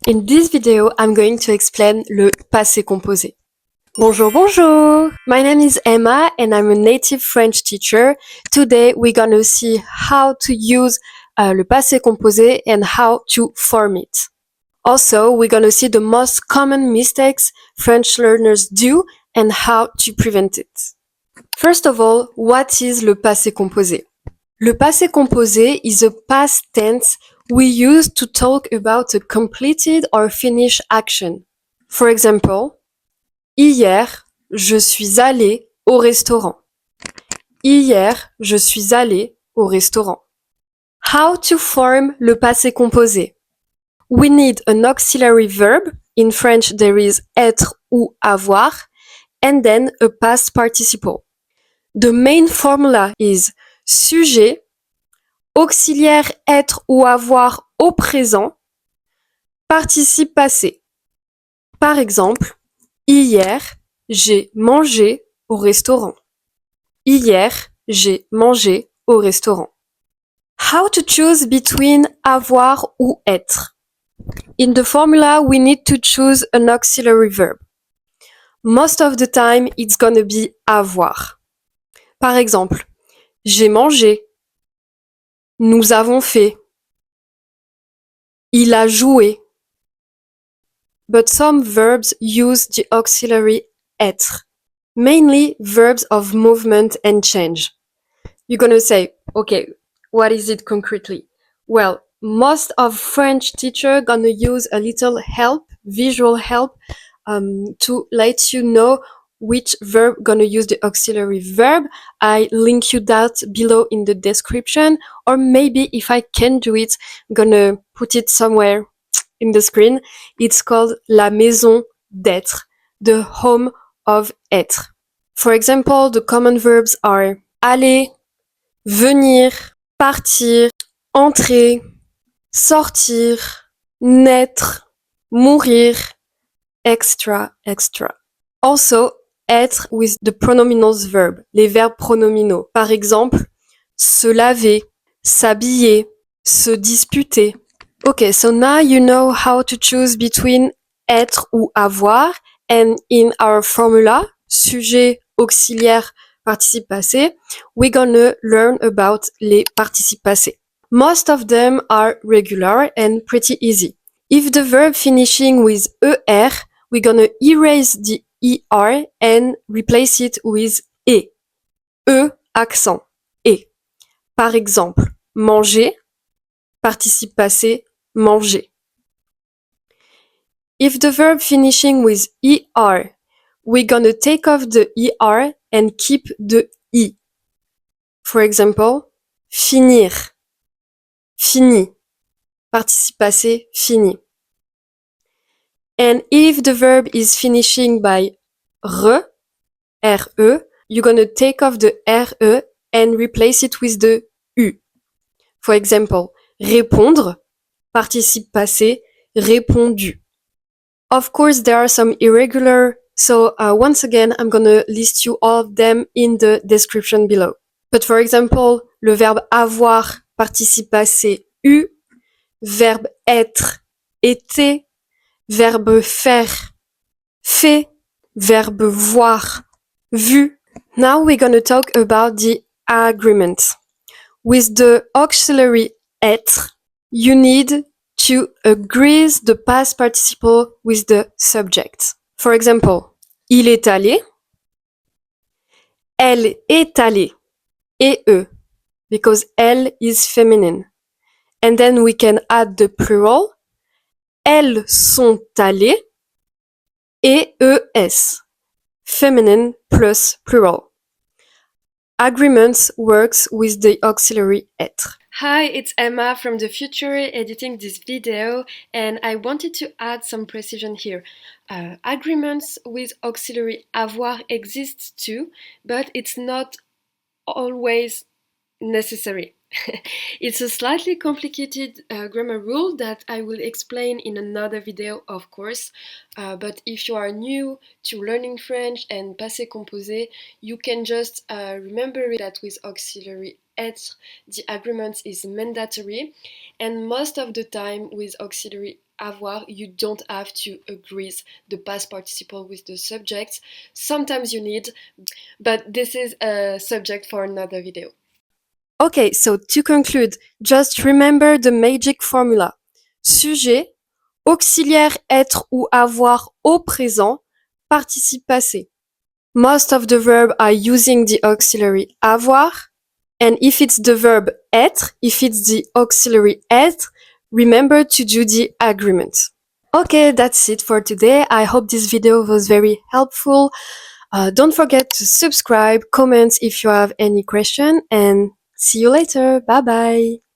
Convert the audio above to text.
In this video, I'm going to explain le passé composé. Bonjour, bonjour! My name is Emma and I'm a native French teacher. Today, we're gonna see how to use le passé composé and how to form it. Also, we're gonna see the most common mistakes French learners do and how to prevent it. First of all, what is le passé composé? Le passé composé is a past tense we use to talk about a completed or finished action. For example, hier, je suis allé au restaurant. Hier, je suis allé au restaurant. How to form le passé composé? We need an auxiliary verb. In French, there is être ou avoir, and then a past participle. The main formula is sujet, auxiliaire être ou avoir au présent, participe passé. Par exemple, hier, j'ai mangé au restaurant. Hier, j'ai mangé au restaurant. How to choose between avoir ou être? In the formula, we need to choose an auxiliary verb. Most of the time, it's gonna be avoir. Par exemple, j'ai mangé. Nous avons fait. Il a joué. But some verbs use the auxiliary être, mainly verbs of movement and change. You're gonna say, okay, what is it concretely? Well, most of French teacher gonna use a little help, visual help, to let you know which verb gonna use the auxiliary verb. I link you that below in the description, or maybe if I can do it, I'm gonna put it somewhere in the screen. It's called la maison d'être, the home of être. For example, the common verbs are aller, venir, partir, entrer, sortir, naître, mourir, etc., etc. Also, être with the pronominals verb, les verbes pronominaux. Par exemple, se laver, s'habiller, se disputer. Okay, so now you know how to choose between être ou avoir, and in our formula, sujet, auxiliaire, participe passé, we're gonna learn about les participes passés. Most of them are regular and pretty easy. If the verb finishing with er, we're gonna erase the er and replace it with e. E, accent, e. Par exemple, manger, participe passé, manger. If the verb finishing with er, we're gonna take off the er and keep the i. For example, finir, fini, participe passé, fini. And if the verb is finishing by re, re, you're gonna take off the re and replace it with the u. For example, répondre, participe passé, répondu. Of course, there are some irregular, so once again, I'm gonna list you all of them in the description below. But for example, le verbe avoir, participe passé, eu, verbe être, été, verbe faire, fait, verbe voir, vu. Now we're gonna talk about the agreement. With the auxiliary être, you need to agree the past participle with the subject. For example, il est allé, elle est allée, et eux, because elle is feminine. And then we can add the plural, elles sont allées, et es, feminine plus plural. Agreements works with the auxiliary être. Hi, it's Emma from the future editing this video, and I wanted to add some precision here. Agreements with auxiliary avoir exists too, but it's not always necessary. It's a slightly complicated grammar rule that I will explain in another video, of course, but if you are new to learning French and passé composé, you can just remember that with auxiliary être, the agreement is mandatory, and most of the time with auxiliary avoir, you don't have to agree the past participle with the subject. Sometimes you need, but this is a subject for another video. Okay, so to conclude, just remember the magic formula. Sujet, auxiliaire être ou avoir au présent, participe passé. Most of the verb are using the auxiliary avoir, and if it's the verb être, if it's the auxiliary être, remember to do the agreement. Okay, that's it for today. I hope this video was very helpful. Don't forget to subscribe, comment if you have any question, and see you later. Bye bye.